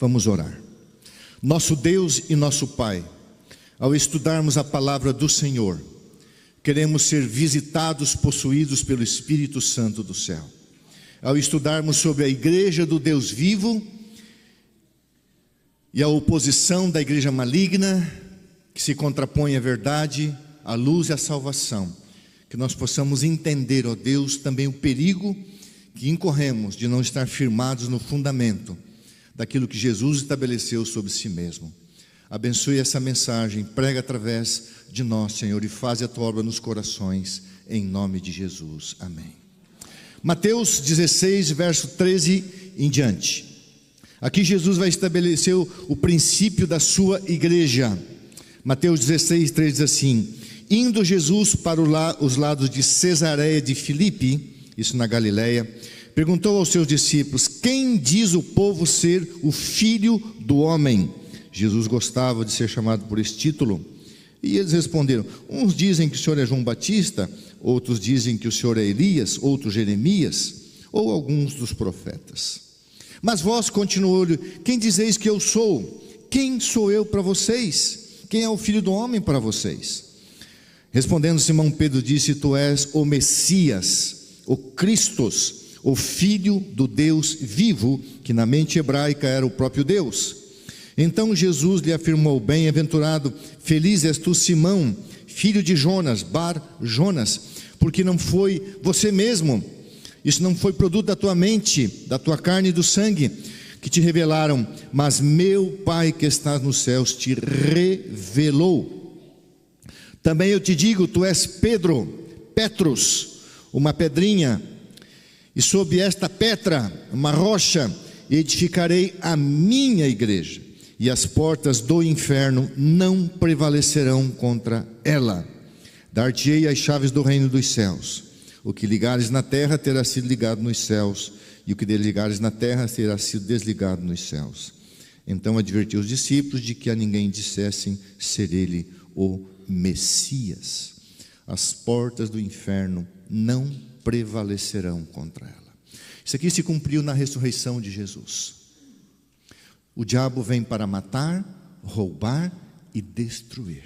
Vamos orar. Nosso Deus e nosso Pai, ao estudarmos a palavra do Senhor, queremos ser visitados, possuídos pelo Espírito Santo do céu. Ao estudarmos sobre a igreja do Deus vivo e a oposição da igreja maligna, que se contrapõe à verdade, à luz e à salvação, que nós possamos entender, ó Deus, também o perigo que incorremos de não estar firmados no fundamento daquilo que Jesus estabeleceu sobre si mesmo. Abençoe essa mensagem, prega através de nós, Senhor, e faz a tua obra nos corações, em nome de Jesus, amém. Mateus 16, verso 13 em diante. Aqui Jesus vai estabelecer o princípio da sua igreja. Mateus 16, 13 diz assim: indo Jesus para os lados de Cesareia de Filipe, isso na Galileia, perguntou aos seus discípulos: quem diz o povo ser o Filho do Homem? Jesus gostava de ser chamado por esse título. E eles responderam: uns dizem que o Senhor é João Batista, outros dizem que o Senhor é Elias, outros Jeremias, ou alguns dos profetas. Mas vós, continuou-lhe, quem dizeis que eu sou? Quem sou eu para vocês? Quem é o Filho do Homem para vocês? Respondendo Simão Pedro disse: tu és o Messias, o Cristos, o Filho do Deus vivo, que na mente hebraica era o próprio Deus. Então Jesus lhe afirmou: bem-aventurado, feliz és tu, Simão, filho de Jonas, Bar-Jonas, porque não foi você mesmo, isso não foi produto da tua mente, da tua carne e do sangue, que te revelaram, mas meu Pai que estás nos céus te revelou. Também eu te digo, tu és Pedro, Petros, uma pedrinha, e sob esta pedra, uma rocha, edificarei a minha igreja, e as portas do inferno não prevalecerão contra ela. Dar-te-ei as chaves do reino dos céus. O que ligares na terra terá sido ligado nos céus, e o que desligares na terra terá sido desligado nos céus. Então advertiu os discípulos de que a ninguém dissessem ser ele o Messias. As portas do inferno não prevalecerão contra ela. Isso aqui se cumpriu na ressurreição de Jesus. O diabo vem para matar, roubar e destruir.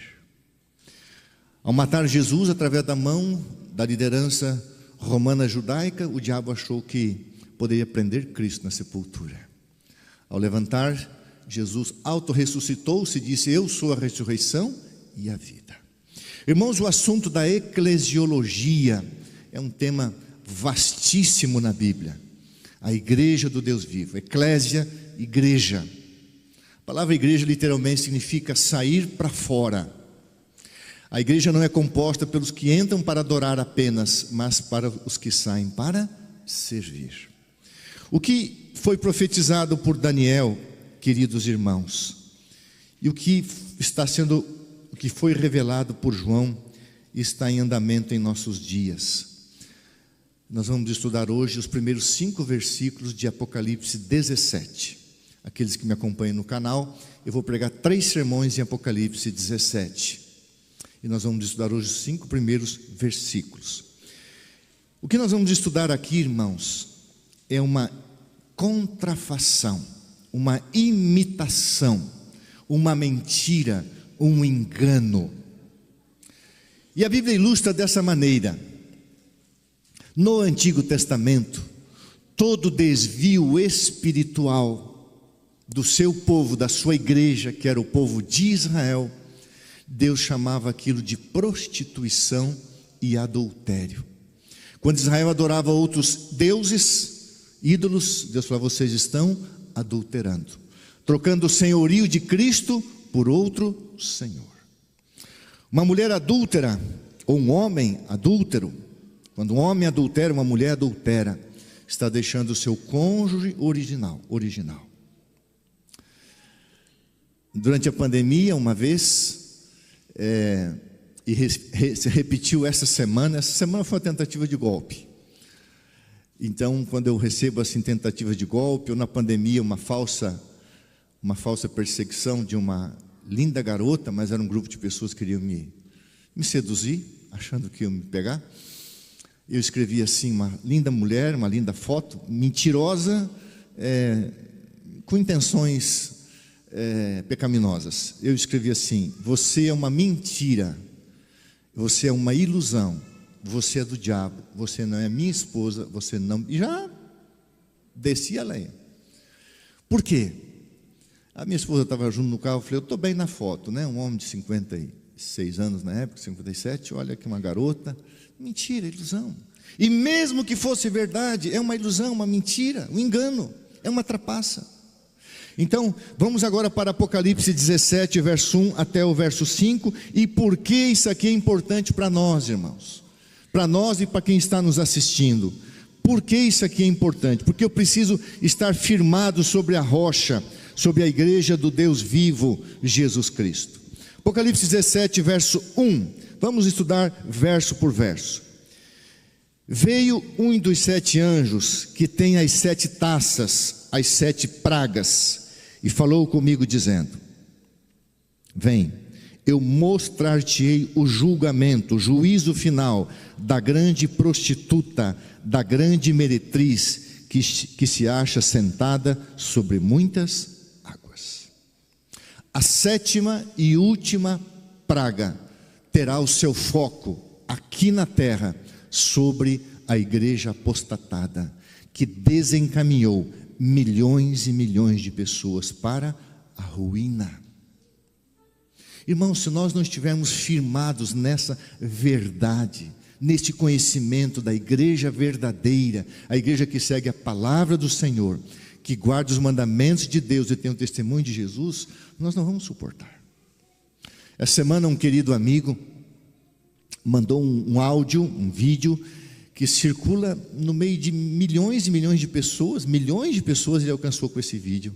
Ao matar Jesus através da mão da liderança romana judaica, o diabo achou que poderia prender Cristo na sepultura. Ao levantar, Jesus auto-ressuscitou-se e disse: eu sou a ressurreição e a vida. Irmãos, o assunto da eclesiologia é um tema vastíssimo na Bíblia. A igreja do Deus vivo, eclésia, igreja. A palavra igreja literalmente significa sair para fora. A igreja não é composta pelos que entram para adorar apenas, mas para os que saem para servir. O que foi profetizado por Daniel, queridos irmãos, e o que foi revelado por João, está em andamento em nossos dias. Nós vamos estudar hoje os primeiros 5 versículos de Apocalipse 17. Aqueles que me acompanham no canal, eu vou pregar 3 sermões em Apocalipse 17. E nós vamos estudar hoje os 5 primeiros versículos. O que nós vamos estudar aqui, irmãos, é uma contrafação, uma imitação, uma mentira, um engano. E a Bíblia ilustra dessa maneira. No Antigo Testamento, todo desvio espiritual do seu povo, da sua igreja, que era o povo de Israel, Deus chamava aquilo de prostituição e adultério. Quando Israel adorava outros deuses, ídolos, Deus falava: vocês estão adulterando, trocando o senhorio de Cristo por outro senhor. Uma mulher adúltera, ou um homem adúltero, quando um homem adultera, uma mulher adultera, está deixando o seu cônjuge original. Durante a pandemia, uma vez, se repetiu essa semana foi uma tentativa de golpe. Então, quando eu recebo assim tentativas de golpe, ou na pandemia uma falsa perseguição de uma linda garota, mas era um grupo de pessoas que queriam me seduzir, achando que iam me pegar. Eu escrevi assim: uma linda mulher, uma linda foto, mentirosa, com intenções pecaminosas. Eu escrevi assim: você é uma mentira, você é uma ilusão, você é do diabo, você não é minha esposa, você não... E já desci a lenha. Por quê? A minha esposa estava junto no carro, eu falei: eu estou bem na foto, né? Um homem de 56 anos na época, 57, olha aqui uma garota. Mentira, ilusão. E mesmo que fosse verdade, é uma ilusão, uma mentira, um engano, é uma trapaça. Então, vamos agora para Apocalipse 17, verso 1 até o verso 5. E por que isso aqui é importante para nós, irmãos? Para nós e para quem está nos assistindo. Por que isso aqui é importante? Porque eu preciso estar firmado sobre a rocha, sobre a igreja do Deus vivo, Jesus Cristo. Apocalipse 17, verso 1. Vamos estudar verso por verso. Veio um dos 7 anjos, que tem as 7 taças, as 7 pragas, e falou comigo dizendo: vem, eu mostrar-te-ei o julgamento, o juízo final da grande prostituta, da grande meretriz, que se acha sentada sobre muitas águas. A 7ª e última praga terá o seu foco aqui na terra, sobre a igreja apostatada, que desencaminhou milhões e milhões de pessoas para a ruína. Irmãos, se nós não estivermos firmados nessa verdade, neste conhecimento da igreja verdadeira, a igreja que segue a palavra do Senhor, que guarda os mandamentos de Deus e tem o testemunho de Jesus, nós não vamos suportar. Essa semana um querido amigo mandou um áudio, um vídeo, que circula no meio de milhões e milhões de pessoas ele alcançou com esse vídeo.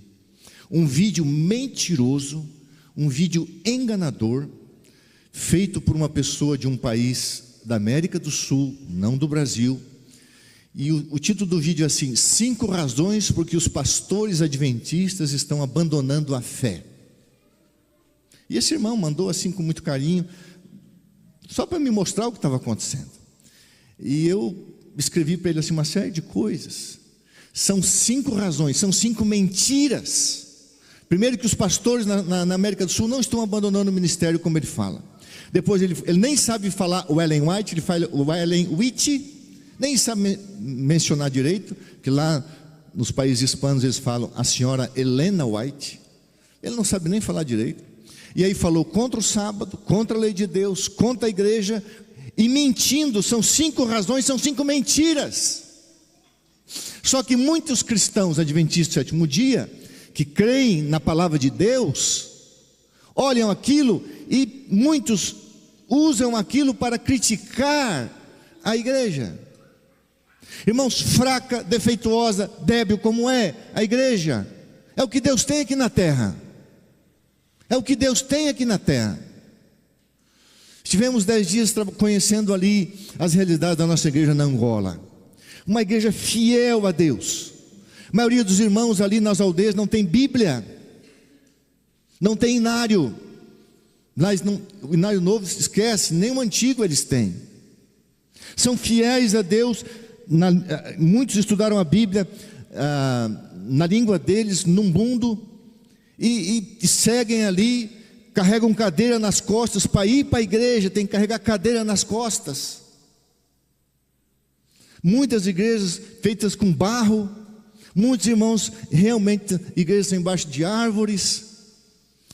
Um vídeo mentiroso, um vídeo enganador, feito por uma pessoa de um país da América do Sul, não do Brasil. E o título do vídeo é assim: 5 razões por que os pastores adventistas estão abandonando a fé. E esse irmão mandou assim com muito carinho, só para me mostrar o que estava acontecendo. E eu escrevi para ele assim uma série de coisas. São 5 razões, são 5 mentiras. Primeiro, que os pastores na América do Sul não estão abandonando o ministério como ele fala. Depois ele nem sabe falar o Ellen White, ele fala o Ellen White, nem sabe mencionar direito, que lá nos países hispanos eles falam a senhora Helena White. Ele não sabe nem falar direito. E aí falou contra o sábado, contra a lei de Deus, contra a igreja, e mentindo. São 5 razões, são 5 mentiras. Só que muitos cristãos adventistas do 7º dia, que creem na palavra de Deus, olham aquilo e muitos usam aquilo para criticar a igreja. Irmãos, fraca, defeituosa, débil como é a igreja, é o que Deus tem aqui na terra. É o que Deus tem aqui na terra. Estivemos 10 dias conhecendo ali as realidades da nossa igreja na Angola. Uma igreja fiel a Deus. A maioria dos irmãos ali nas aldeias não tem Bíblia, não tem inário. O inário novo esquece, nem o antigo eles têm. São fiéis a Deus. Muitos estudaram a Bíblia na língua deles, no mundo, e seguem ali, carregam cadeira nas costas. Para ir para a igreja tem que carregar cadeira nas costas. Muitas igrejas feitas com barro, muitos irmãos realmente igrejas embaixo de árvores,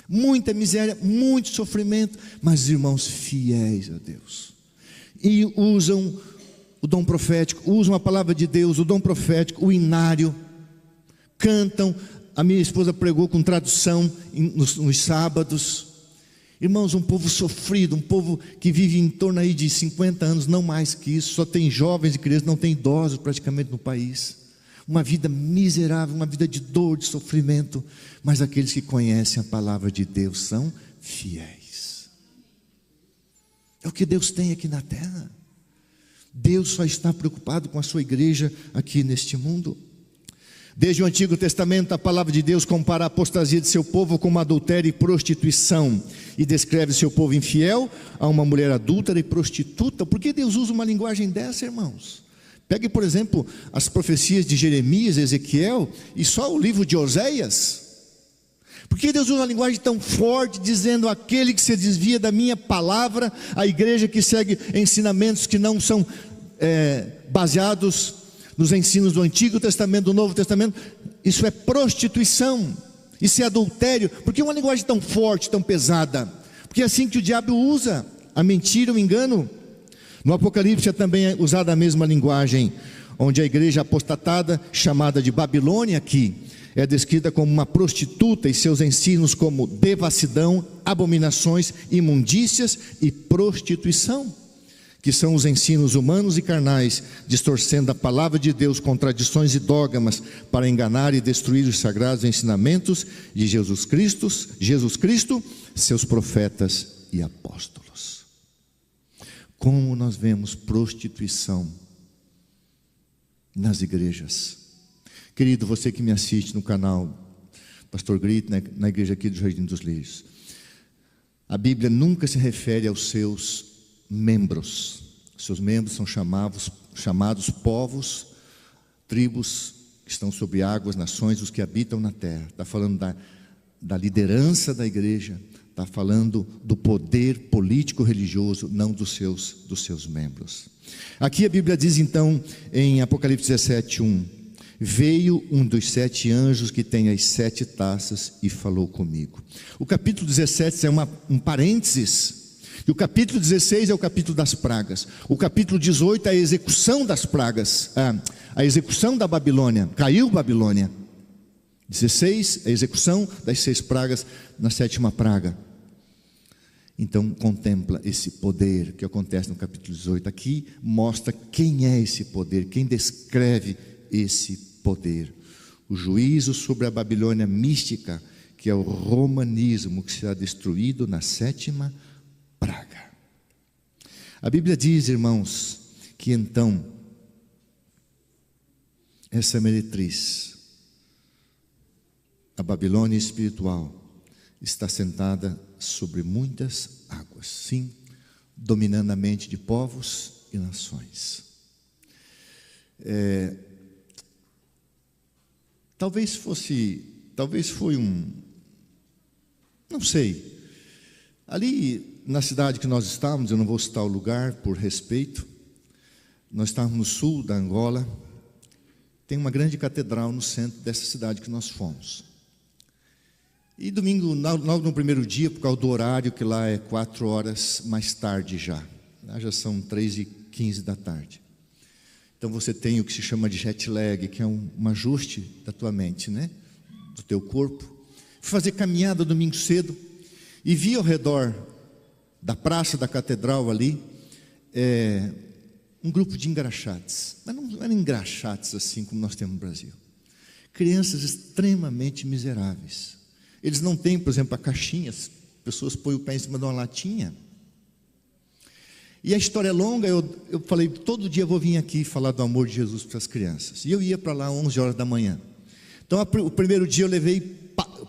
muita miséria, muito sofrimento, mas irmãos fiéis a Deus, e usam o dom profético, usam a palavra de Deus, o dom profético, o inário, cantam. A minha esposa pregou com tradução nos sábados. Irmãos, um povo sofrido, um povo que vive em torno aí de 50 anos, não mais que isso. Só tem jovens e crianças, não tem idosos praticamente no país. Uma vida miserável, uma vida de dor, de sofrimento. Mas aqueles que conhecem a palavra de Deus são fiéis. É o que Deus tem aqui na terra. Deus só está preocupado com a sua igreja aqui neste mundo. Desde o Antigo Testamento, a palavra de Deus compara a apostasia de seu povo com adultério e prostituição, e descreve seu povo infiel a uma mulher adúltera e prostituta. Por que Deus usa uma linguagem dessa, irmãos? Pegue, por exemplo, as profecias de Jeremias, Ezequiel e só o livro de Oséias. Por que Deus usa uma linguagem tão forte, dizendo: aquele que se desvia da minha palavra, a igreja que segue ensinamentos que não são baseados nos ensinos do Antigo Testamento, do Novo Testamento, isso é prostituição, isso é adultério. Por que uma linguagem tão forte, tão pesada? Porque é assim que o diabo usa a mentira, o engano. No Apocalipse é também usada a mesma linguagem, onde a igreja apostatada, chamada de Babilônia aqui, é descrita como uma prostituta, e seus ensinos como devassidão, abominações, imundícias e prostituição, que são os ensinos humanos e carnais, distorcendo a palavra de Deus com tradições e dogmas, para enganar e destruir os sagrados ensinamentos de Jesus Cristo, seus profetas e apóstolos. Como nós vemos prostituição nas igrejas. Querido, você que me assiste no canal Pastor Grito, na igreja aqui do Jardim dos Lírios, a Bíblia nunca se refere aos seus membros. Seus membros são chamados povos, tribos que estão sobre águas, nações, os que habitam na terra. Está falando da liderança da igreja, está falando do poder político religioso, não dos seus membros. Aqui a Bíblia diz então, em Apocalipse 17:1, veio um dos 7 anjos que tem as 7 taças e falou comigo. O capítulo 17 é um parênteses, e o capítulo 16 é o capítulo das pragas. O capítulo 18 é a execução das pragas, a execução da Babilônia. Caiu Babilônia. 16, a execução das 6 pragas na 7ª praga. Então contempla esse poder que acontece no capítulo 18. Aqui mostra quem é esse poder, quem descreve esse poder. O juízo sobre a Babilônia mística, que é o romanismo, que será destruído na 7ª praga. A Bíblia diz, irmãos, que então essa meretriz, a Babilônia espiritual, está sentada sobre muitas águas, sim, dominando a mente de povos e nações. Talvez foi não sei, ali na cidade que nós estávamos, eu não vou citar o lugar por respeito, nós estávamos no sul da Angola, tem uma grande catedral no centro dessa cidade que nós fomos. E domingo, logo no primeiro dia, por causa do horário, que lá é 4 horas mais tarde já são 3h15 da tarde. Então você tem o que se chama de jet lag, que é um ajuste da tua mente, né? Do teu corpo. Fui fazer caminhada domingo cedo e vi ao redor da praça da catedral ali um grupo de engraxates, mas não eram engraxates assim como nós temos no Brasil. Crianças extremamente miseráveis. Eles não têm, por exemplo, a caixinha, as pessoas põem o pé em cima de uma latinha. E a história é longa, eu falei, todo dia eu vou vir aqui falar do amor de Jesus para as crianças. E eu ia para lá às 11 horas da manhã. Então, o primeiro dia eu levei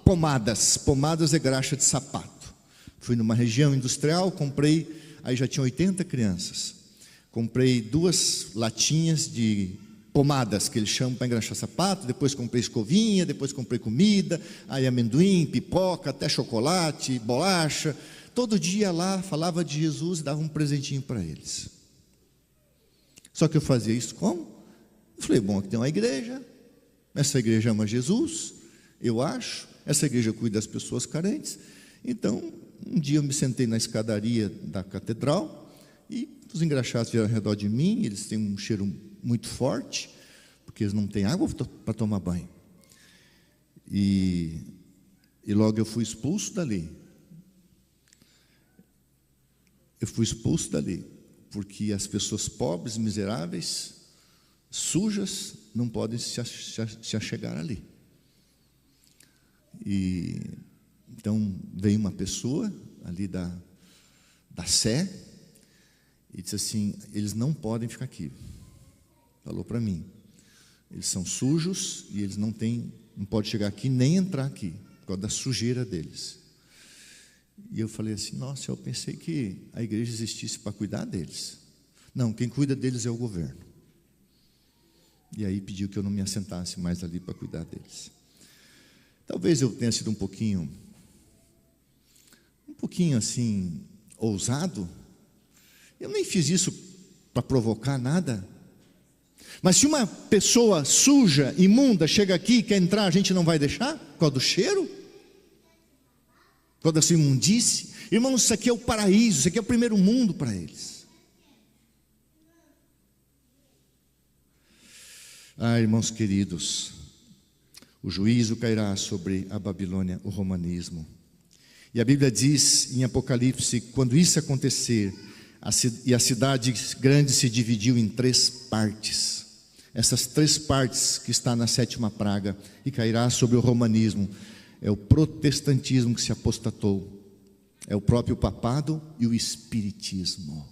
pomadas e graxa de sapato. Fui numa região industrial, comprei, aí já tinha 80 crianças. Comprei 2 latinhas de pomadas, que eles chamam para engraxar sapato, depois comprei escovinha, depois comprei comida, aí amendoim, pipoca, até chocolate, bolacha. Todo dia lá falava de Jesus e dava um presentinho para eles. Só que eu fazia isso como? Eu falei, bom, aqui tem uma igreja, essa igreja ama Jesus, eu acho, essa igreja cuida das pessoas carentes. Então, um dia eu me sentei na escadaria da catedral e os engraxados vieram ao redor de mim, eles têm um cheiro muito forte, porque eles não têm água para tomar banho. E logo eu fui expulso dali. Porque as pessoas pobres, miseráveis, sujas, não podem se achegar ali. E então veio uma pessoa ali da Sé e disse assim, eles não podem ficar aqui. Falou para mim, eles são sujos e eles não podem chegar aqui nem entrar aqui, por causa da sujeira deles. E eu falei assim, nossa, eu pensei que a igreja existisse para cuidar deles. Não, quem cuida deles é o governo. E aí pediu que eu não me assentasse mais ali para cuidar deles. Talvez eu tenha sido um pouquinho assim, ousado. Eu nem fiz isso para provocar nada. Mas se uma pessoa suja, imunda, chega aqui e quer entrar, a gente não vai deixar? Por causa do cheiro? Por causa da sua imundice? Irmãos, isso aqui é o paraíso, isso aqui é o primeiro mundo para eles. Irmãos queridos, o juízo cairá sobre a Babilônia, o romanismo. E a Bíblia diz em Apocalipse, quando isso acontecer, e a cidade grande se dividiu em 3 partes. Essas 3 partes que está na 7ª praga, e cairá sobre o romanismo, é o protestantismo que se apostatou, é o próprio papado e o espiritismo.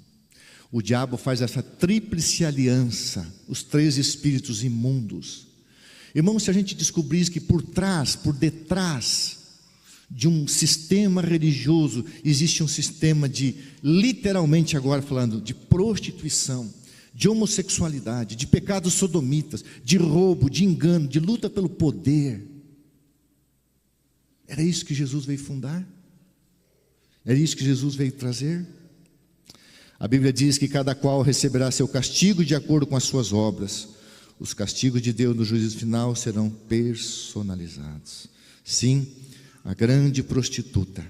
O diabo faz essa tríplice aliança, os 3 espíritos imundos. Irmãos, se a gente descobrisse que por detrás de um sistema religioso existe um sistema de, literalmente agora falando, de prostituição, de homossexualidade, de pecados sodomitas, de roubo, de engano, de luta pelo poder. Era isso que Jesus veio fundar? Era isso que Jesus veio trazer? A Bíblia diz que cada qual receberá seu castigo de acordo com as suas obras. Os castigos de Deus no juízo final serão personalizados. Sim, a grande prostituta.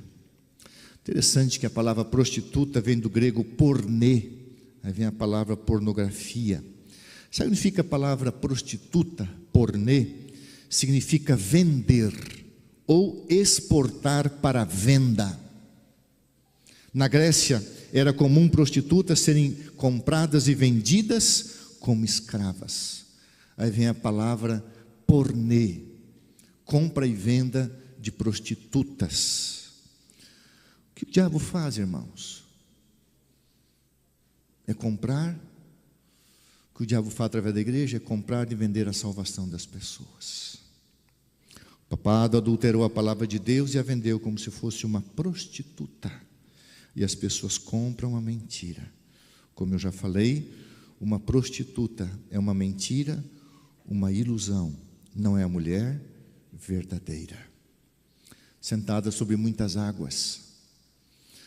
Interessante que a palavra prostituta vem do grego pornê. Aí vem a palavra pornografia. Sabe o que significa a palavra prostituta, pornê? Significa vender ou exportar para venda. Na Grécia, era comum prostitutas serem compradas e vendidas como escravas. Aí vem a palavra pornê, compra e venda de prostitutas. O que o diabo faz, irmãos? É comprar. O que o diabo faz através da igreja é comprar e vender a salvação das pessoas. O papado adulterou a palavra de Deus e a vendeu como se fosse uma prostituta. E as pessoas compram a mentira. Como eu já falei, uma prostituta é uma mentira, uma ilusão. Não é a mulher verdadeira. Sentada sobre muitas águas.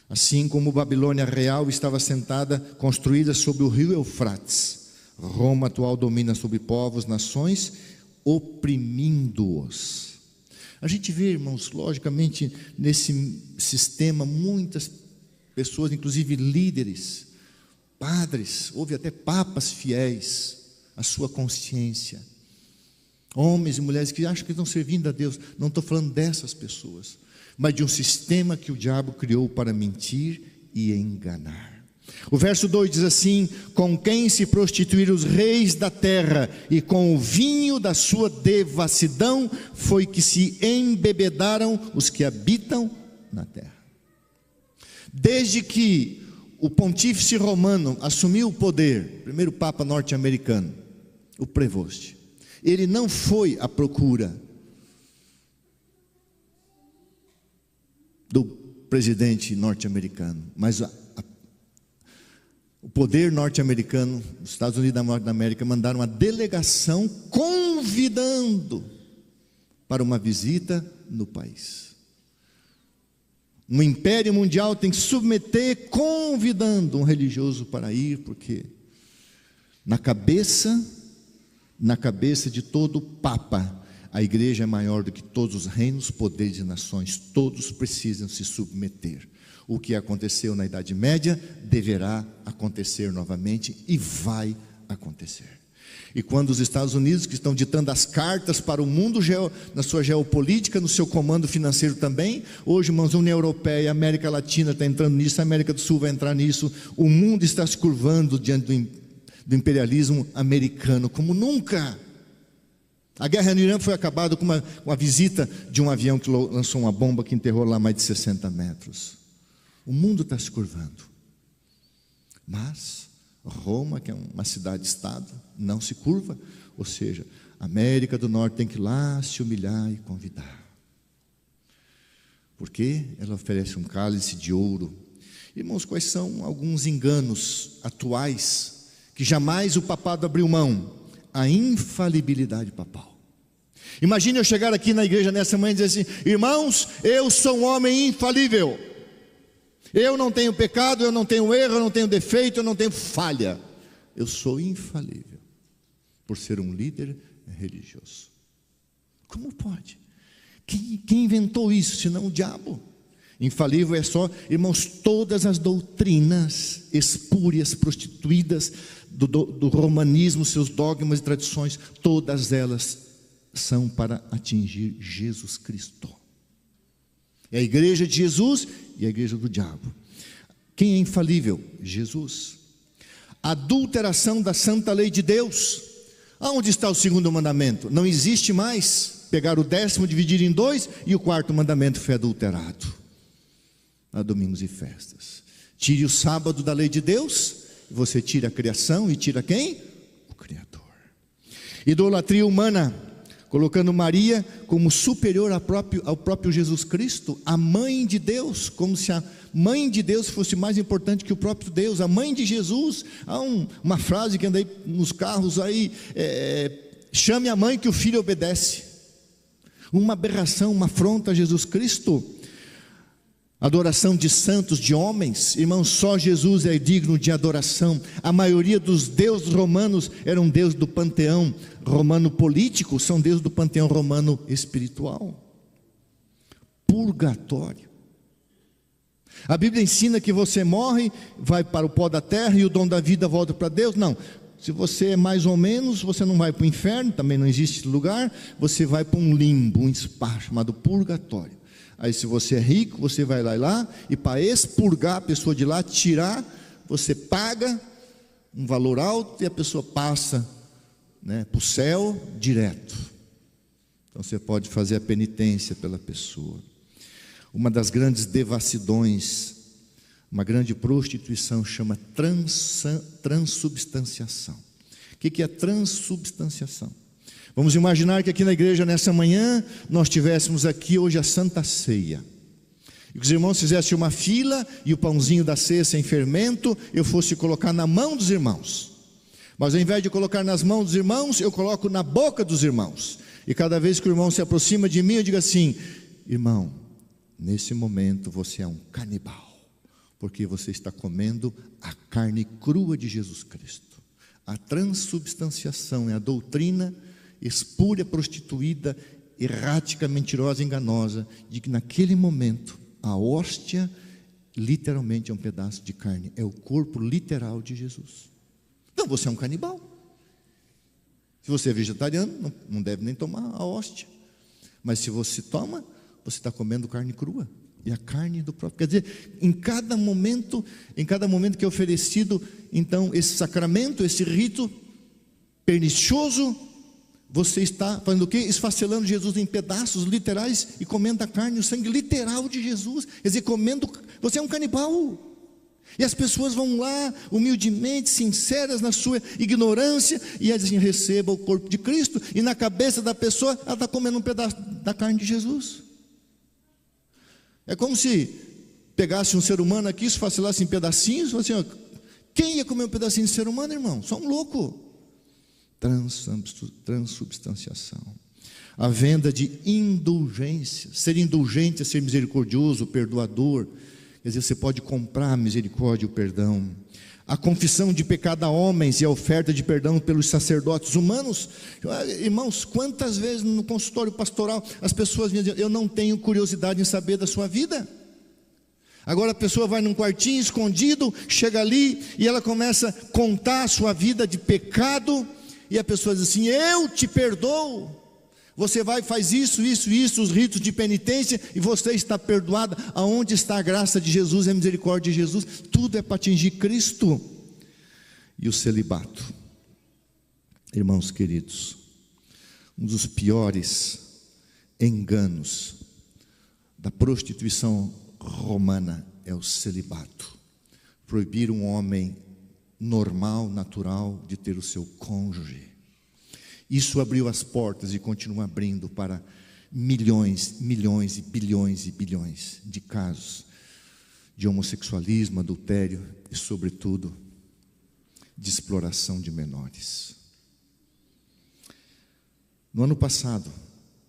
Assim como Babilônia real estava sentada, construída sobre o rio Eufrates. Roma atual domina sobre povos, nações, oprimindo-os. A gente vê, irmãos, logicamente, nesse sistema, muitas pessoas, inclusive líderes, padres, houve até papas fiéis à sua consciência. Homens e mulheres que acham que estão servindo a Deus. Não estou falando dessas pessoas, mas de um sistema que o diabo criou para mentir e enganar. O verso 2 diz assim: com quem se prostituíram os reis da terra, e com o vinho da sua devassidão foi que se embebedaram os que habitam na terra. Desde que o pontífice romano assumiu o poder, primeiro papa norte-americano, o Prevost, ele não foi à procura do presidente norte-americano, mas o poder norte-americano, os Estados Unidos da América, mandaram uma delegação convidando para uma visita no país. Um império mundial tem que submeter, convidando um religioso para ir, porque na cabeça de todo papa, a igreja é maior do que todos os reinos, poderes e nações. Todos precisam se submeter. O que aconteceu na Idade Média deverá acontecer novamente e vai acontecer. E quando os Estados Unidos, que estão ditando as cartas para o mundo na sua geopolítica, no seu comando financeiro também, hoje, irmãos, a União Europeia, a América Latina está entrando nisso, a América do Sul vai entrar nisso, o mundo está se curvando diante do imperialismo americano como nunca. A guerra no Irã foi acabada com uma visita de um avião que lançou uma bomba que enterrou lá mais de 60 metros. O mundo está se curvando. Mas Roma, que é uma cidade-estado, não se curva. Ou seja, a América do Norte tem que ir lá se humilhar e convidar. Porque ela oferece um cálice de ouro. Irmãos, quais são alguns enganos atuais que jamais o papado abriu mão? a infalibilidade papal. Imagine eu chegar aqui na igreja nessa manhã e dizer assim: irmãos, eu sou um homem infalível. Eu não tenho pecado, eu não tenho erro, eu não tenho defeito, eu não tenho falha. Eu sou infalível, por ser um líder religioso. Como pode? Quem inventou isso, senão o diabo? Infalível é só, irmãos, todas as doutrinas espúrias, prostituídas do romanismo, seus dogmas e tradições, todas elas são para atingir Jesus Cristo. É a igreja de Jesus e a igreja do diabo. Quem é infalível? Jesus. Adulteração da santa lei de Deus. Aonde está o segundo mandamento? Não existe mais. Pegar o 10º, dividir em 2, e o 4º mandamento foi adulterado. A domingos e festas. Tire o sábado da lei de Deus, você tira a criação e tira quem? O Criador. Idolatria humana, colocando Maria como superior ao próprio Jesus Cristo, a mãe de Deus, como se a mãe de Deus fosse mais importante que o próprio Deus, a mãe de Jesus. Há uma frase que andei nos carros aí, chame a mãe que o filho obedece. Uma aberração, uma afronta a Jesus Cristo. Adoração de santos, de homens. Irmãos, só Jesus é digno de adoração. A maioria dos deuses romanos eram deuses do panteão romano político, são deuses do panteão romano espiritual. Purgatório. A Bíblia ensina que você morre, vai para o pó da terra e o dom da vida volta para Deus. Não, se você é mais ou menos, você não vai para o inferno, também não existe lugar, você vai para um limbo, um espaço chamado purgatório. Aí se você é rico, você vai lá, e para expurgar a pessoa de lá, tirar, você paga um valor alto e a pessoa passa, para o céu direto. Então você pode fazer a penitência pela pessoa. Uma das grandes devassidões, uma grande prostituição, chama transubstanciação. O que é transubstanciação? Vamos imaginar que aqui na igreja nessa manhã nós tivéssemos aqui hoje a Santa Ceia, e que os irmãos fizessem uma fila e o pãozinho da ceia sem fermento eu fosse colocar na mão dos irmãos, mas ao invés de colocar nas mãos dos irmãos, eu coloco na boca dos irmãos, e cada vez que o irmão se aproxima de mim eu digo assim: irmão, nesse momento você é um canibal, porque você está comendo a carne crua de Jesus Cristo. A transubstanciação é a doutrina espúria, prostituída, errática, mentirosa, enganosa, de que naquele momento a hóstia literalmente é um pedaço de carne, é o corpo literal de Jesus. Então você é um canibal. Se você é vegetariano, não deve nem tomar a hóstia, mas se você toma, você está comendo carne crua, e a carne do próprio. Quer dizer, em cada momento que é oferecido então esse sacramento, esse rito pernicioso, você está fazendo o quê? Esfacelando Jesus em pedaços literais e comendo a carne e o sangue literal de Jesus. Quer dizer, você é um canibal. E as pessoas vão lá, humildemente, sinceras na sua ignorância, e elas dizem: receba o corpo de Cristo, e na cabeça da pessoa, ela está comendo um pedaço da carne de Jesus. É como se pegasse um ser humano aqui, esfacelasse em pedacinhos, assim, ó, quem ia comer um pedacinho de ser humano, irmão? Só um louco. Transubstanciação. A venda de indulgência. Ser indulgente é ser misericordioso, perdoador. Quer dizer, você pode comprar a misericórdia e o perdão. A confissão de pecado a homens e a oferta de perdão pelos sacerdotes humanos. Irmãos, quantas vezes no consultório pastoral as pessoas me dizem: eu não tenho curiosidade em saber da sua vida. Agora a pessoa vai num quartinho escondido, chega ali e ela começa a contar a sua vida de pecado, e a pessoa diz assim: eu te perdoo. Você vai, faz isso, os ritos de penitência, e você está perdoada. Aonde está a graça de Jesus e a misericórdia de Jesus? Tudo é para atingir Cristo. E o celibato, irmãos queridos, um dos piores enganos da prostituição romana é o celibato. Proibir um homem normal, natural, de ter o seu cônjuge. Isso abriu as portas e continua abrindo para milhões, milhões e bilhões de casos de homossexualismo, adultério e, sobretudo, de exploração de menores. No ano passado,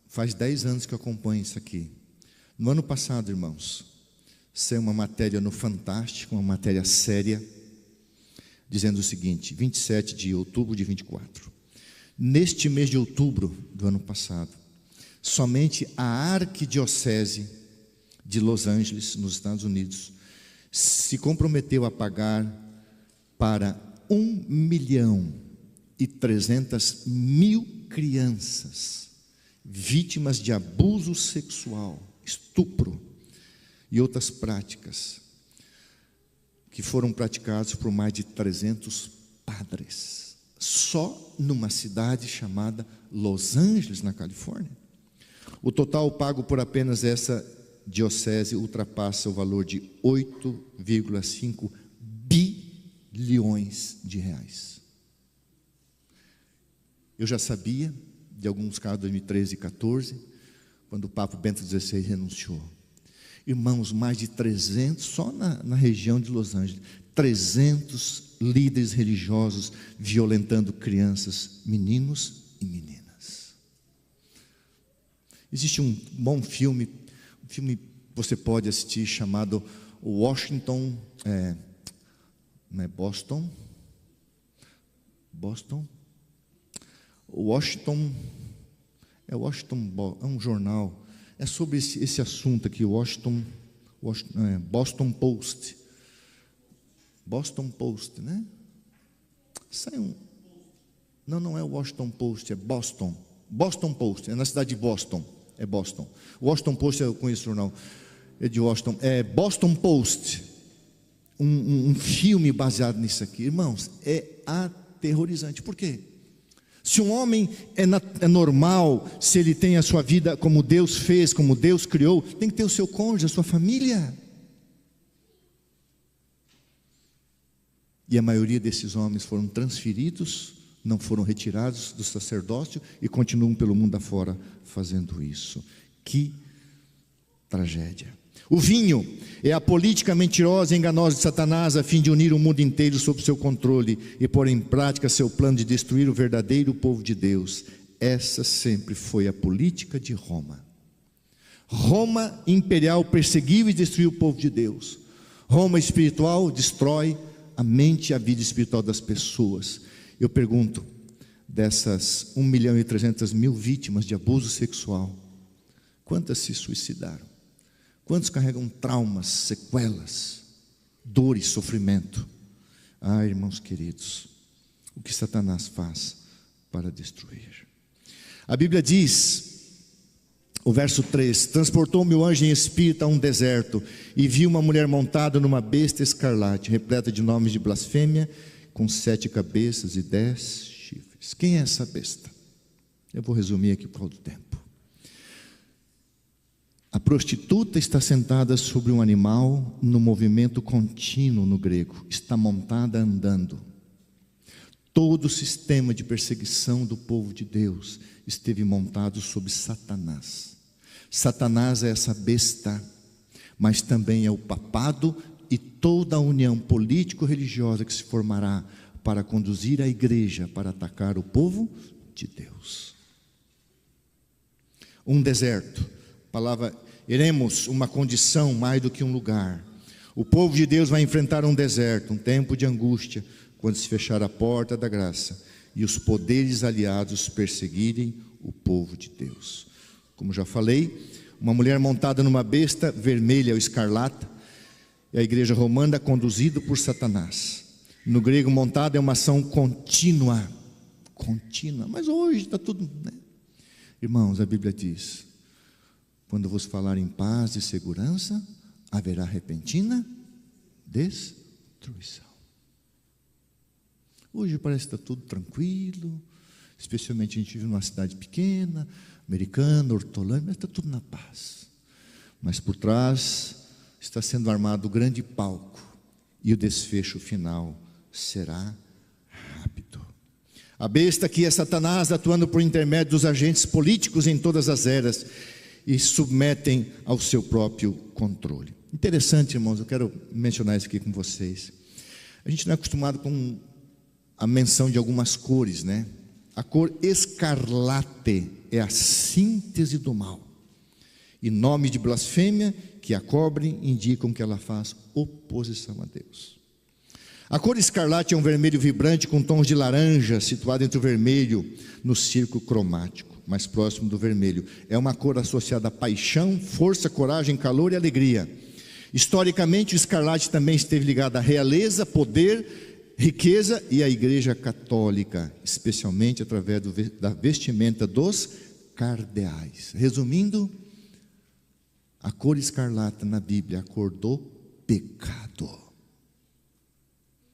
faz 10 anos que eu acompanho isso aqui. No ano passado, irmãos, saiu uma matéria no Fantástico, uma matéria séria, dizendo o seguinte, 27 de outubro de 24. Neste mês de outubro do ano passado, somente a Arquidiocese de Los Angeles, nos Estados Unidos, se comprometeu a pagar para 1.300.000 crianças vítimas de abuso sexual, estupro e outras práticas que foram praticadas por mais de 300 padres, só numa cidade chamada Los Angeles, na Califórnia. O total pago por apenas essa diocese ultrapassa o valor de 8,5 bilhões de reais. Eu já sabia de alguns casos de 2013 e 2014, quando o Papa Bento XVI renunciou. Irmãos, mais de 300, só na região de Los Angeles, 300 líderes religiosos violentando crianças, meninos e meninas. Existe um bom filme você pode assistir, chamado Washington, não é Boston? Washington, é um jornal, é sobre esse assunto aqui, Boston Post, né? Não é Washington Post, é Boston Post, é na cidade de Boston, é Boston. Washington Post eu conheço o jornal, é de Washington, é Boston Post, um filme baseado nisso aqui, irmãos, é aterrorizante. Por quê? Se um homem é normal, se ele tem a sua vida como Deus fez, como Deus criou, tem que ter o seu cônjuge, a sua família. E a maioria desses homens foram transferidos, não foram retirados do sacerdócio e continuam pelo mundo afora fazendo isso. Que tragédia. O vinho é a política mentirosa e enganosa de Satanás a fim de unir o mundo inteiro sob seu controle e pôr em prática seu plano de destruir o verdadeiro povo de Deus. Essa sempre foi a política de Roma. Roma imperial perseguiu e destruiu o povo de Deus. Roma espiritual destrói a mente e a vida espiritual das pessoas. Eu pergunto, dessas 1.300.000 vítimas de abuso sexual, quantas se suicidaram? Quantos carregam traumas, sequelas, dores, sofrimento? Ah, irmãos queridos, o que Satanás faz para destruir? A Bíblia diz, o verso 3, transportou-me o anjo em espírito a um deserto, e vi uma mulher montada numa besta escarlate, repleta de nomes de blasfêmia, com 7 cabeças e 10 chifres. Quem é essa besta? Eu vou resumir aqui por causa do tempo. A prostituta está sentada sobre um animal no movimento contínuo no grego, está montada andando. Todo o sistema de perseguição do povo de Deus esteve montado sobre Satanás. Satanás é essa besta, mas também é o papado e toda a união político-religiosa que se formará para conduzir a igreja para atacar o povo de Deus. Um deserto. Palavra iremos, uma condição mais do que um lugar. O povo de Deus vai enfrentar um deserto, um tempo de angústia, quando se fechar a porta da graça e os poderes aliados perseguirem o povo de Deus. Como já falei, uma mulher montada numa besta vermelha ou escarlata, é a igreja romana conduzida por Satanás. No grego, montada é uma ação contínua, mas hoje está tudo, né? Irmãos, a Bíblia diz, quando vos falar em paz e segurança, haverá repentina destruição. Hoje parece que está tudo tranquilo, especialmente a gente vive numa cidade pequena, Americana, Hortolândia, mas está tudo na paz. Mas por trás está sendo armado o grande palco, e o desfecho final será rápido. A besta aqui é Satanás atuando por intermédio dos agentes políticos em todas as eras, e submetem ao seu próprio controle. Interessante, irmãos, eu quero mencionar isso aqui com vocês. A gente não é acostumado com a menção de algumas cores, né? A cor escarlate é a síntese do mal. E nome de blasfêmia que a cobre indicam que ela faz oposição a Deus. A cor escarlate é um vermelho vibrante com tons de laranja, situado entre o vermelho no círculo cromático, mais próximo do vermelho. É uma cor associada a paixão, força, coragem, calor e alegria. Historicamente, o escarlate também esteve ligado à realeza, poder, riqueza e à Igreja Católica, especialmente através da vestimenta dos cardeais. Resumindo, a cor escarlate na Bíblia é a cor do pecado.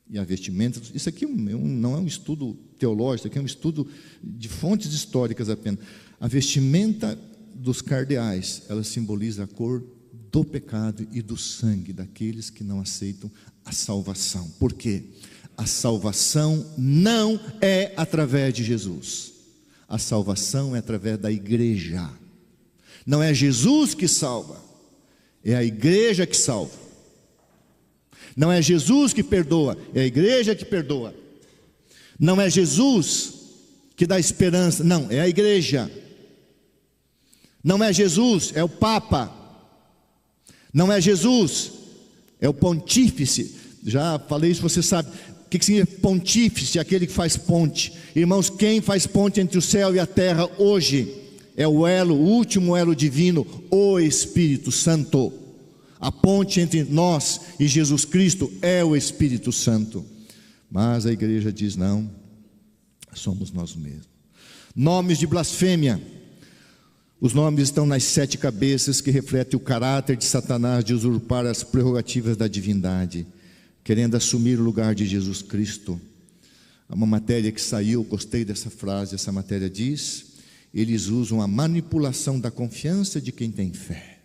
E a vestimenta, isso aqui não é um estudo teológico, isso aqui é um estudo de fontes históricas apenas. A vestimenta dos cardeais, ela simboliza a cor do pecado e do sangue daqueles que não aceitam a salvação. Por quê? A salvação não é através de Jesus. A salvação é através da igreja. Não é Jesus que salva, é a igreja que salva. Não é Jesus que perdoa, é a igreja que perdoa. Não é Jesus que dá esperança, não, é a igreja. Não é Jesus, é o Papa. Não é Jesus, é o pontífice. Já falei isso, você sabe. O que significa pontífice? Aquele que faz ponte. Irmãos, quem faz ponte entre o céu e a terra hoje é o elo, o último elo divino, o Espírito Santo. A ponte entre nós e Jesus Cristo é o Espírito Santo. Mas a igreja diz não, somos nós mesmos. Nomes de blasfêmia. Os nomes estão nas 7 cabeças que refletem o caráter de Satanás de usurpar as prerrogativas da divindade, querendo assumir o lugar de Jesus Cristo. Há uma matéria que saiu, gostei dessa frase, essa matéria diz: eles usam a manipulação da confiança de quem tem fé.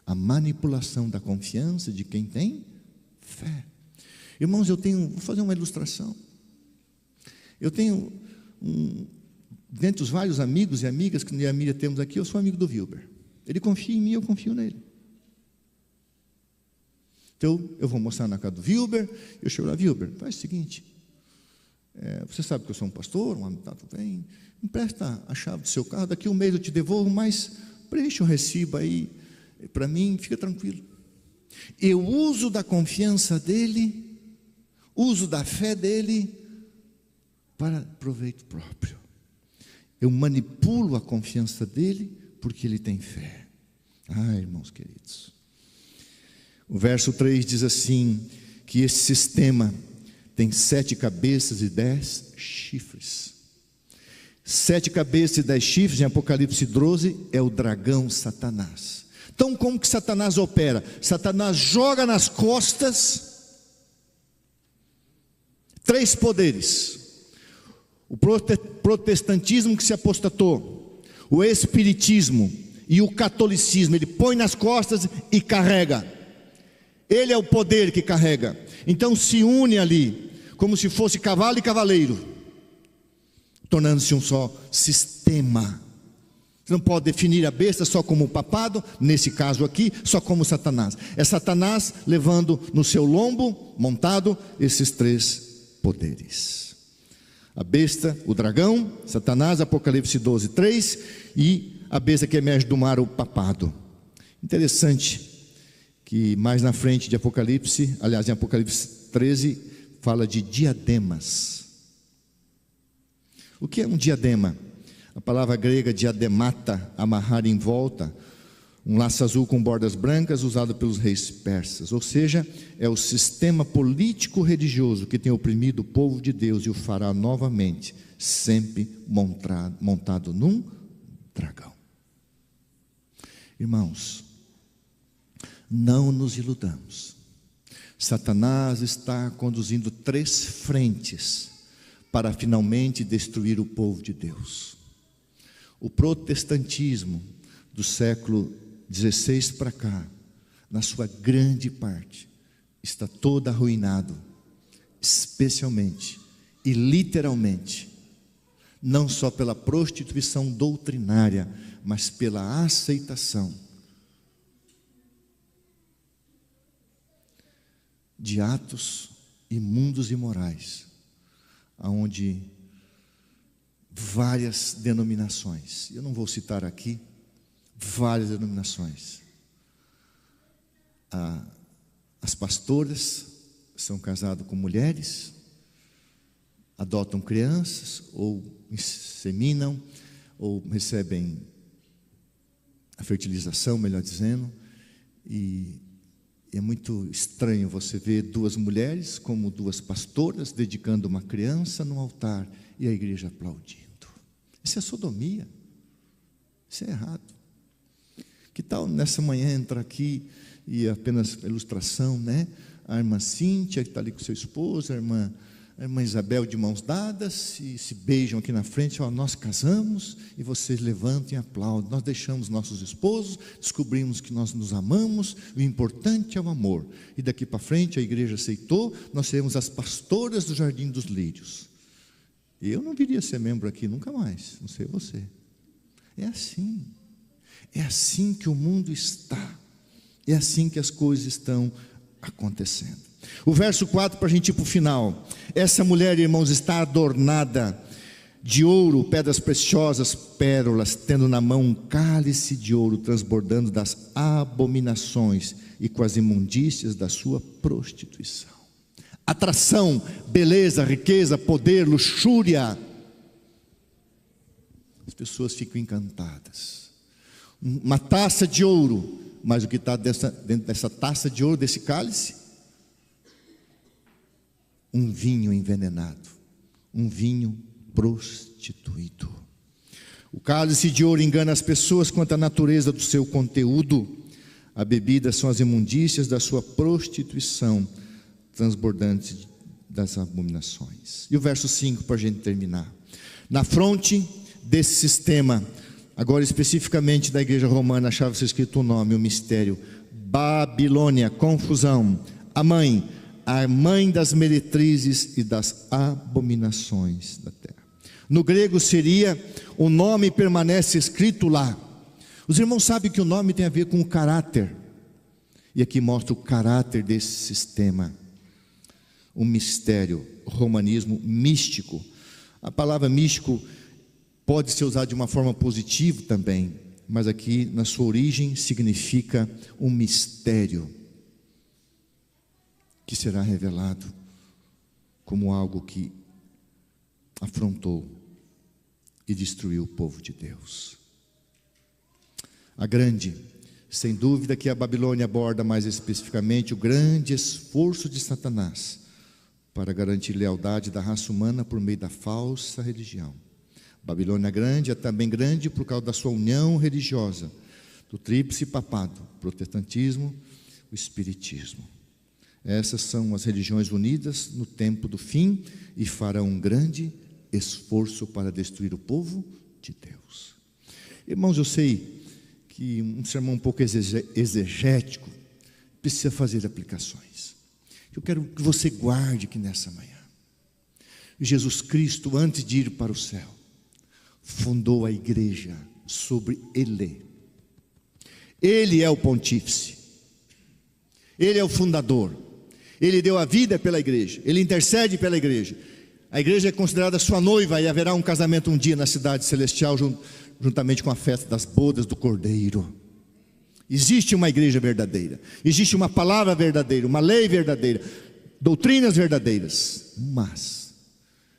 A manipulação da confiança de quem tem fé. Irmãos, vou fazer uma ilustração. Eu tenho dentre os vários amigos e amigas que eu e a Miriam temos aqui, eu sou amigo do Wilber. Ele confia em mim, eu confio nele. Então, eu vou mostrar na casa do Wilber, eu chego lá: Wilber, faz o seguinte, você sabe que eu sou um pastor, um amigo, bem, empresta a chave do seu carro, daqui a um mês eu te devolvo, mas preencha o recibo aí, para mim, fica tranquilo. Eu uso da confiança dele, uso da fé dele, para proveito próprio. Eu manipulo a confiança dele, porque ele tem fé. Irmãos queridos, o verso 3 diz assim, que esse sistema tem 7 cabeças e 10 chifres. 7 cabeças e 10 chifres, em Apocalipse 12, é o dragão Satanás. Então, como que Satanás opera? Satanás joga nas costas 3 poderes: o protestantismo que se apostatou, o espiritismo e o catolicismo. Ele põe nas costas e carrega. Ele é o poder que carrega. Então se une ali, como se fosse cavalo e cavaleiro, tornando-se um só sistema. Você não pode definir a besta só como o papado, nesse caso aqui, só como Satanás. É Satanás levando no seu lombo, montado, esses 3 poderes. A besta, o dragão, Satanás, Apocalipse 12, 3, e a besta que emerge do mar, o papado. Interessante que mais na frente de Apocalipse, aliás em Apocalipse 13, fala de diademas. O que é um diadema? A palavra grega diademata, amarrar em volta, um laço azul com bordas brancas usado pelos reis persas. Ou seja, é o sistema político-religioso que tem oprimido o povo de Deus e o fará novamente, sempre montado num dragão. Irmãos, não nos iludamos. Satanás está conduzindo 3 frentes para finalmente destruir o povo de Deus. O protestantismo do século 16 para cá, na sua grande parte, está todo arruinado, especialmente e literalmente, não só pela prostituição doutrinária, mas pela aceitação de atos imundos e imorais, onde várias denominações. Eu não vou citar aqui, várias denominações. As pastoras são casadas com mulheres, adotam crianças, ou inseminam, ou recebem a fertilização, melhor dizendo, e é muito estranho você ver duas mulheres como duas pastoras dedicando uma criança no altar e a igreja aplaudindo. Isso é sodomia, isso é errado. Que tal nessa manhã entrar aqui e apenas ilustração, né? A irmã Cíntia que está ali com seu esposo, a irmã Isabel de mãos dadas, e se beijam aqui na frente, ó, nós casamos, e vocês levantam e aplaudem. Nós deixamos nossos esposos, descobrimos que nós nos amamos, o importante é o amor. E daqui para frente a igreja aceitou, nós seremos as pastoras do Jardim dos Lírios. Eu não viria ser membro aqui nunca mais, não sei você. É assim que o mundo está, é assim que as coisas estão acontecendo. O verso 4, para a gente ir para o final. Essa mulher, irmãos, está adornada de ouro, pedras preciosas, pérolas, tendo na mão um cálice de ouro, transbordando das abominações e com as imundícias da sua prostituição. Atração, beleza, riqueza, poder, luxúria. As pessoas ficam encantadas. Uma taça de ouro, mas o que está dentro dessa taça de ouro, desse cálice? Um vinho envenenado, um vinho prostituído. O cálice de ouro engana as pessoas quanto à natureza do seu conteúdo. A bebida são as imundícias da sua prostituição, transbordantes das abominações. E o verso 5, para a gente terminar. Na fronte desse sistema, agora especificamente da igreja romana, achava-se escrito o nome, o mistério: Babilônia, confusão, a mãe das meretrizes e das abominações da terra. No grego seria, o nome permanece escrito lá. Os irmãos sabem que o nome tem a ver com o caráter, e aqui mostra o caráter desse sistema. Um mistério, romanismo místico. A palavra místico pode ser usada de uma forma positiva também, mas aqui na sua origem significa um mistério que será revelado como algo que afrontou e destruiu o povo de Deus. A grande, sem dúvida que a Babilônia aborda mais especificamente o grande esforço de Satanás para garantir lealdade da raça humana por meio da falsa religião. Babilônia grande é também grande por causa da sua união religiosa, do tríplice papado, protestantismo, o espiritismo. Essas são as religiões unidas no tempo do fim e farão um grande esforço para destruir o povo de Deus. Irmãos, eu sei que um sermão um pouco exegético precisa fazer aplicações. Eu quero que você guarde aqui nessa manhã. Jesus Cristo, antes de ir para o céu, fundou a igreja sobre Ele. Ele é o pontífice. Ele é o fundador. Ele deu a vida pela igreja. Ele intercede pela igreja. A igreja é considerada sua noiva e haverá um casamento um dia na cidade celestial, juntamente com a festa das bodas do Cordeiro. Existe uma igreja verdadeira. Existe uma palavra verdadeira, uma lei verdadeira, doutrinas verdadeiras. Mas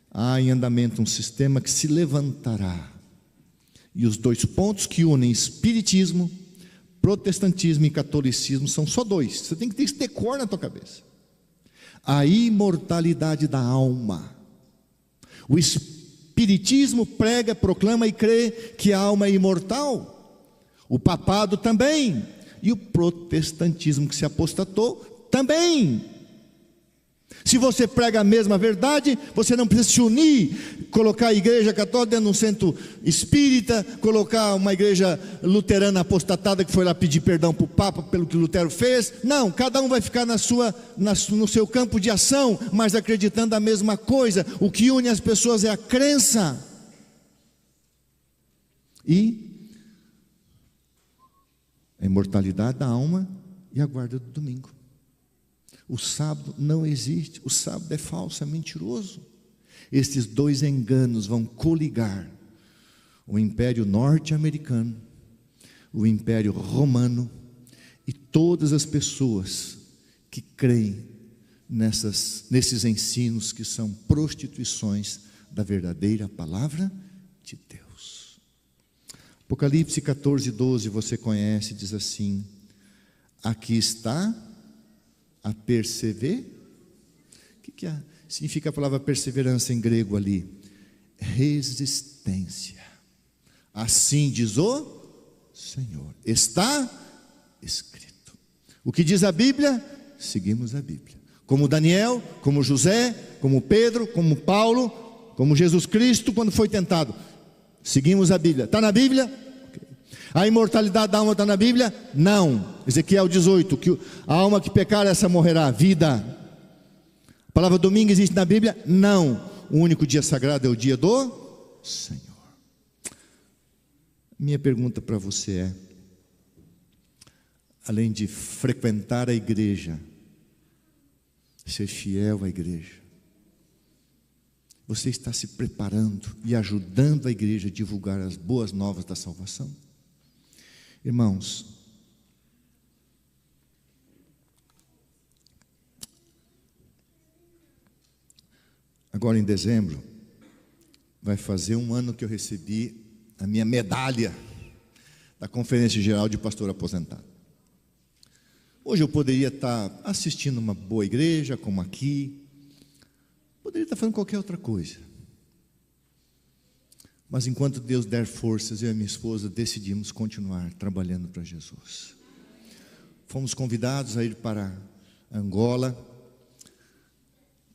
há em andamento um sistema que se levantará. E os dois pontos que unem espiritismo, protestantismo e catolicismo são só dois. Você tem que ter isso de cor na tua cabeça. A imortalidade da alma. O espiritismo prega, proclama e crê que a alma é imortal. O papado também. E o protestantismo que se apostatou também. Se você prega a mesma verdade, você não precisa se unir, colocar a igreja católica dentro de um centro espírita, colocar uma igreja luterana apostatada que foi lá pedir perdão para o Papa pelo que Lutero fez. Não, cada um vai ficar no seu campo de ação, mas acreditando a mesma coisa. O que une as pessoas é a crença. E a imortalidade da alma e a guarda do domingo. O sábado não existe, o sábado é falso, é mentiroso. Estes dois enganos vão coligar o Império Norte-Americano, o Império Romano e todas as pessoas que creem nesses ensinos que são prostituições da verdadeira palavra de Deus. Apocalipse 14, 12, você conhece, diz assim: aqui está a perseverança. O que significa a palavra perseverança em grego ali? Resistência. Assim diz o Senhor. Está escrito. O que diz a Bíblia? Seguimos a Bíblia. Como Daniel, como José, como Pedro, como Paulo, como Jesus Cristo quando foi tentado. Seguimos a Bíblia. Está na Bíblia? Okay. A imortalidade da alma está na Bíblia? Não. Ezequiel 18, que a alma que pecar, essa morrerá. Vida. A palavra domingo existe na Bíblia? Não. O único dia sagrado é o dia do Senhor. Minha pergunta para você é: além de frequentar a igreja, ser fiel à igreja, você está se preparando e ajudando a igreja a divulgar as boas novas da salvação? Irmãos, agora em dezembro vai fazer um ano que eu recebi a minha medalha da Conferência Geral de Pastor Aposentado. Hoje eu poderia estar assistindo uma boa igreja, como aqui, poderia estar fazendo qualquer outra coisa, mas enquanto Deus der forças, eu e minha esposa decidimos continuar trabalhando para Jesus. Fomos convidados a ir para Angola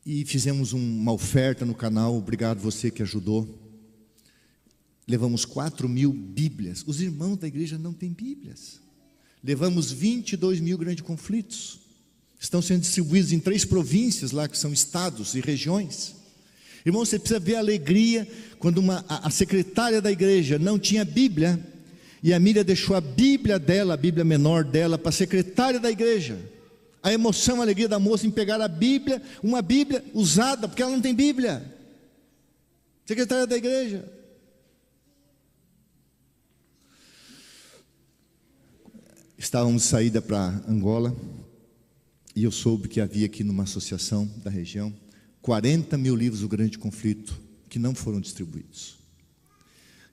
e fizemos uma oferta no canal. Obrigado você que ajudou. Levamos 4.000 Bíblias. Os irmãos da igreja não têm Bíblias. Levamos 22.000 grandes conflitos. Estão sendo distribuídos em 3 províncias lá, que são estados e regiões. Irmão, você precisa ver a alegria quando a secretária da igreja não tinha Bíblia, e a Miriam deixou a Bíblia dela, a Bíblia menor dela, para a secretária da igreja. A emoção, a alegria da moça em pegar a Bíblia, uma Bíblia usada, porque ela não tem Bíblia. Secretária da igreja. Estávamos de saída para Angola, e eu soube que havia aqui numa associação da região 40.000 livros do grande conflito que não foram distribuídos.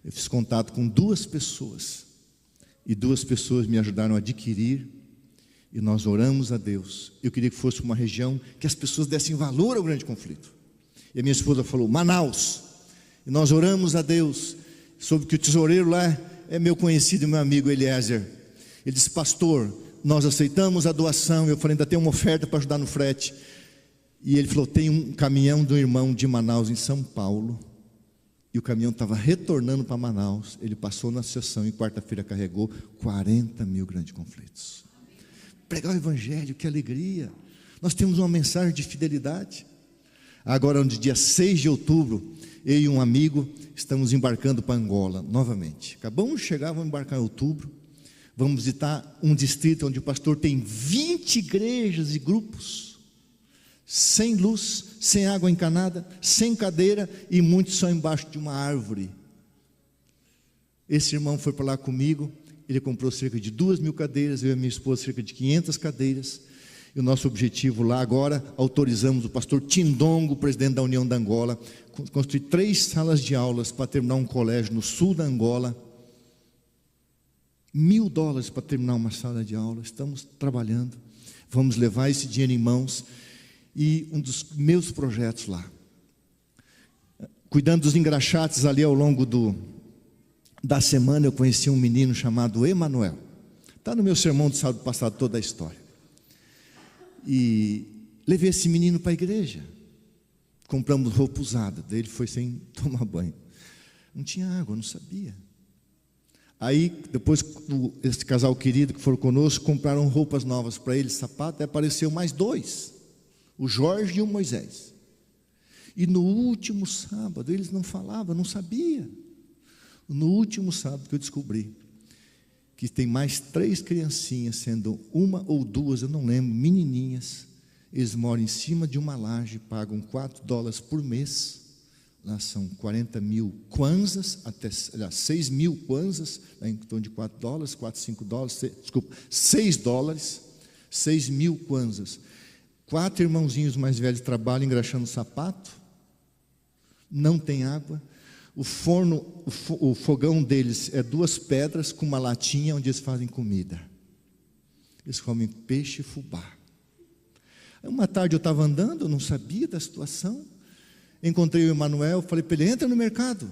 Eu fiz contato com 2 pessoas, e 2 pessoas me ajudaram a adquirir, e nós oramos a Deus. Eu queria que fosse uma região que as pessoas dessem valor ao grande conflito. E a minha esposa falou: Manaus. E nós oramos a Deus. Soube que o tesoureiro lá é meu conhecido e meu amigo Eliezer. Ele disse: pastor, nós aceitamos a doação. Eu falei: ainda tem uma oferta para ajudar no frete. E ele falou: tem um caminhão do irmão de Manaus em São Paulo, e o caminhão estava retornando para Manaus. Ele passou na associação e quarta-feira carregou 40.000 grandes conflitos. Pregar o evangelho, que alegria. Nós temos uma mensagem de fidelidade. Agora, no dia 6 de outubro, eu e um amigo estamos embarcando para Angola novamente. Acabamos de chegar, vamos embarcar em outubro. Vamos visitar um distrito onde o pastor tem 20 igrejas e grupos, sem luz, sem água encanada, sem cadeira, e muitos só embaixo de uma árvore. Esse irmão foi para lá comigo. Ele comprou cerca de 2.000 cadeiras, eu e a minha esposa cerca de 500 cadeiras. E o nosso objetivo lá agora, autorizamos o pastor Tindongo, presidente da União da Angola, construir 3 salas de aulas para terminar um colégio no sul da Angola. $1.000 para terminar uma sala de aula. Estamos trabalhando, vamos levar esse dinheiro em mãos. E um dos meus projetos lá, cuidando dos engraxates ali ao longo da semana, eu conheci um menino chamado Emanuel. Está no meu sermão do sábado passado toda a história. E levei esse menino para a igreja. Compramos roupa usada. Daí ele foi sem tomar banho. Não tinha água, não sabia. Aí depois esse casal querido que foram conosco compraram roupas novas para ele, sapato. Aí apareceu mais 2, o Jorge e o Moisés. E no último sábado eles não falavam, não sabiam. No último sábado que eu descobri que tem mais 3 criancinhas, sendo 1 ou 2, eu não lembro, menininhas. Eles moram em cima de uma laje, pagam $4 por mês, Lá são 40 mil kwanzas, até, aliás, 6 mil kwanzas, em torno de 4 dólares, 4, 5 dólares, desculpa, 6 dólares, 6 mil kwanzas. 4 irmãozinhos mais velhos trabalham engraxando sapato, não tem água. O forno, o fogão deles é 2 pedras com uma latinha onde eles fazem comida. Eles comem peixe e fubá. Uma tarde eu estava andando, eu não sabia da situação. Encontrei o Emanuel, falei para ele: entra no mercado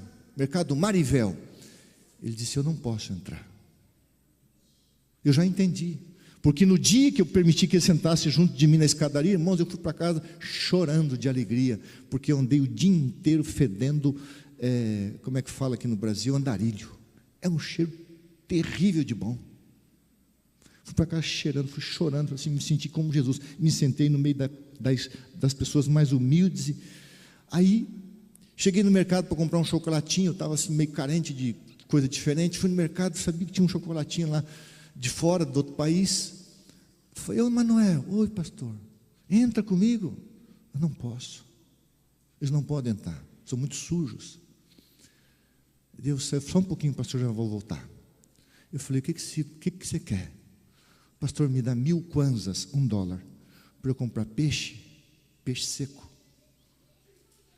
Marivel. Ele disse: eu não posso entrar. Eu já entendi, porque no dia que eu permiti que ele sentasse junto de mim na escadaria, irmãos, eu fui para casa chorando de alegria, porque eu andei o dia inteiro fedendo, como é que fala aqui no Brasil? Andarilho. É um cheiro terrível de bom. Fui para casa cheirando, fui chorando, assim, me senti como Jesus. Me sentei no meio das pessoas mais humildes. Aí, cheguei no mercado para comprar um chocolatinho. Eu estava assim, meio carente de coisa diferente. Fui no mercado, sabia que tinha um chocolatinho lá de fora, do outro país. Falei: ô Emanuel, oi pastor, entra comigo. Eu não posso, eles não podem entrar, são muito sujos. Deus, só um pouquinho, pastor, já vou voltar. Eu falei: o que você quer? Pastor, me dá 1000 kwanzas, $1, para eu comprar peixe seco.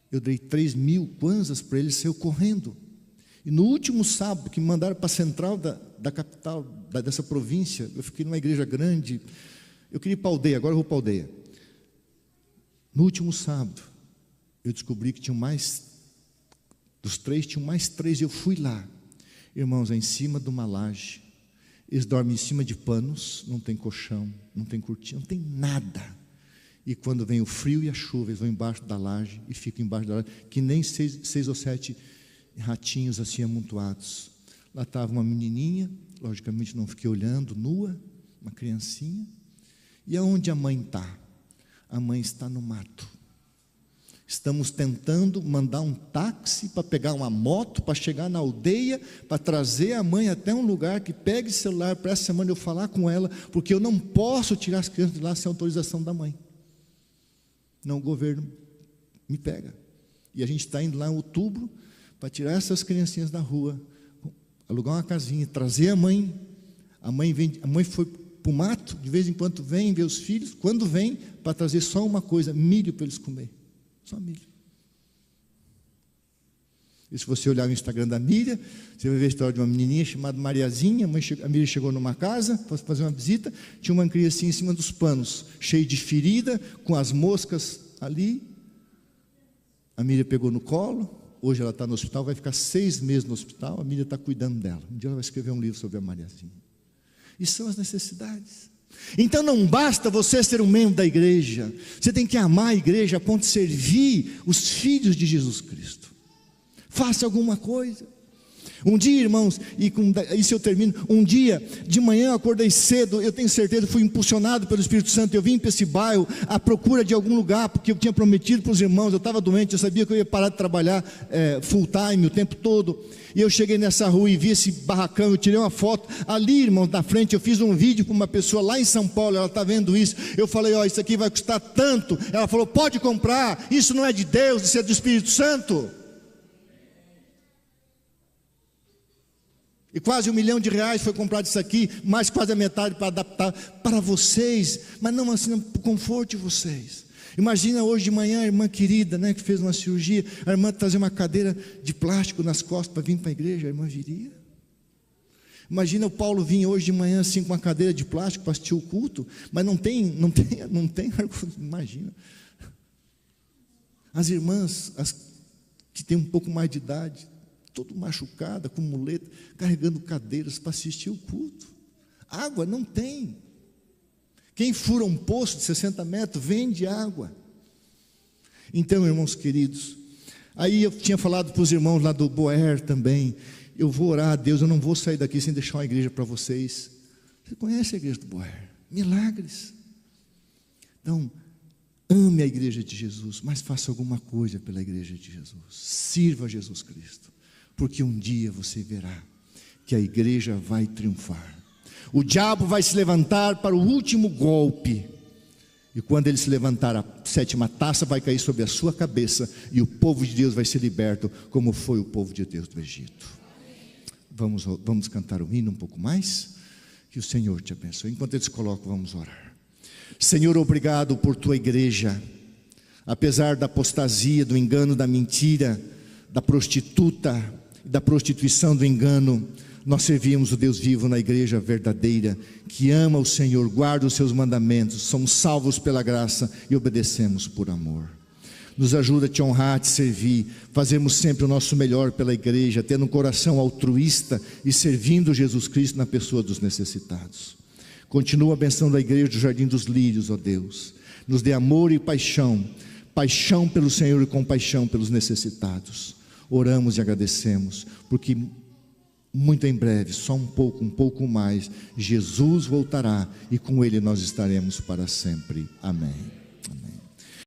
Eu dei 3.000 kwanzas para ele, saiu correndo. E no último sábado, que me mandaram para a central da capital, dessa província, eu fiquei numa igreja grande, eu queria ir para a aldeia, agora eu vou para a aldeia. No último sábado, eu descobri que tinham mais, dos 3, tinham mais 3, eu fui lá. Irmãos, é em cima de uma laje. Eles dormem em cima de panos, não tem colchão, não tem cortina, não tem nada. E quando vem o frio e a chuva, eles vão embaixo da laje e ficam embaixo da laje, que nem 6 ou 7 ratinhos assim amontoados. Lá estava uma menininha, logicamente não fiquei olhando, nua, uma criancinha. E aonde a mãe está? A mãe está no mato. Estamos tentando mandar um táxi para pegar uma moto, para chegar na aldeia, para trazer a mãe até um lugar que pegue celular para essa semana eu falar com ela, porque eu não posso tirar as crianças de lá sem autorização da mãe. Não, o governo me pega. E a gente está indo lá em outubro para tirar essas criancinhas da rua, alugar uma casinha, trazer a mãe. A mãe foi para o mato, de vez em quando vem ver os filhos. Quando vem, para trazer só uma coisa: milho para eles comer. Só milho. E se você olhar no Instagram da Miriam, você vai ver a história de uma menininha chamada Mariazinha. A Miriam chegou numa casa para fazer uma visita, tinha uma criancinha em cima dos panos, cheia de ferida, com as moscas ali. A Miriam pegou no colo. Hoje ela está no hospital, vai ficar 6 meses no hospital. A Miriam está cuidando dela. Um dia ela vai escrever um livro sobre a Mariazinha. E são as necessidades. Então não basta você ser um membro da igreja, você tem que amar a igreja a ponto de servir os filhos de Jesus Cristo. Faça alguma coisa. Um dia, irmãos, e com isso eu termino. Um dia de manhã eu acordei cedo, eu tenho certeza, fui impulsionado pelo Espírito Santo. Eu vim para esse bairro à procura de algum lugar, porque eu tinha prometido para os irmãos. Eu estava doente, eu sabia que eu ia parar de trabalhar full time o tempo todo. E eu cheguei nessa rua e vi esse barracão. Eu tirei uma foto ali, irmãos, na frente. Eu fiz um vídeo para uma pessoa lá em São Paulo. Ela está vendo isso. Eu falei: ó, isso aqui vai custar tanto. Ela falou: pode comprar, isso não é de Deus, isso é do Espírito Santo. E quase R$1 milhão foi comprado isso aqui, mais quase a metade para adaptar para vocês, mas não assim, para o conforto de vocês. Imagina hoje de manhã a irmã querida, né, que fez uma cirurgia, a irmã trazer uma cadeira de plástico nas costas para vir para a igreja, a irmã viria. Imagina o Paulo vir hoje de manhã assim com uma cadeira de plástico para assistir o culto, mas não tem, imagina. As irmãs, as que têm um pouco mais de idade, todo machucada, com muleta, carregando cadeiras para assistir o culto. Água não tem. Quem fura um poço de 60 metros, vende água. Então, irmãos queridos, aí eu tinha falado para os irmãos lá do Boer também, eu vou orar a Deus, eu não vou sair daqui sem deixar uma igreja para vocês. Você conhece a igreja do Boer? Milagres. Então, ame a igreja de Jesus, mas faça alguma coisa pela igreja de Jesus. Sirva a Jesus Cristo. Porque um dia você verá que a igreja vai triunfar. O diabo vai se levantar para o último golpe. E quando ele se levantar, a 7ª taça vai cair sobre a sua cabeça, e o povo de Deus vai ser liberto, como foi o povo de Deus do Egito. Vamos cantar o hino um pouco mais? Que o Senhor te abençoe. Enquanto eles colocam, vamos orar. Senhor, obrigado por tua igreja. Apesar da apostasia, do engano, da mentira, da prostituta, da prostituição, do engano, nós servimos o Deus vivo na igreja verdadeira, que ama o Senhor, guarda os seus mandamentos, somos salvos pela graça e obedecemos por amor. Nos ajuda a te honrar, a te servir, fazemos sempre o nosso melhor pela igreja, tendo um coração altruísta e servindo Jesus Cristo na pessoa dos necessitados. Continua abençoando a igreja do Jardim dos Lírios, ó Deus. Nos dê amor e paixão, paixão pelo Senhor e compaixão pelos necessitados. Oramos e agradecemos, porque muito em breve, só um pouco mais, Jesus voltará e com Ele nós estaremos para sempre. Amém. Amém.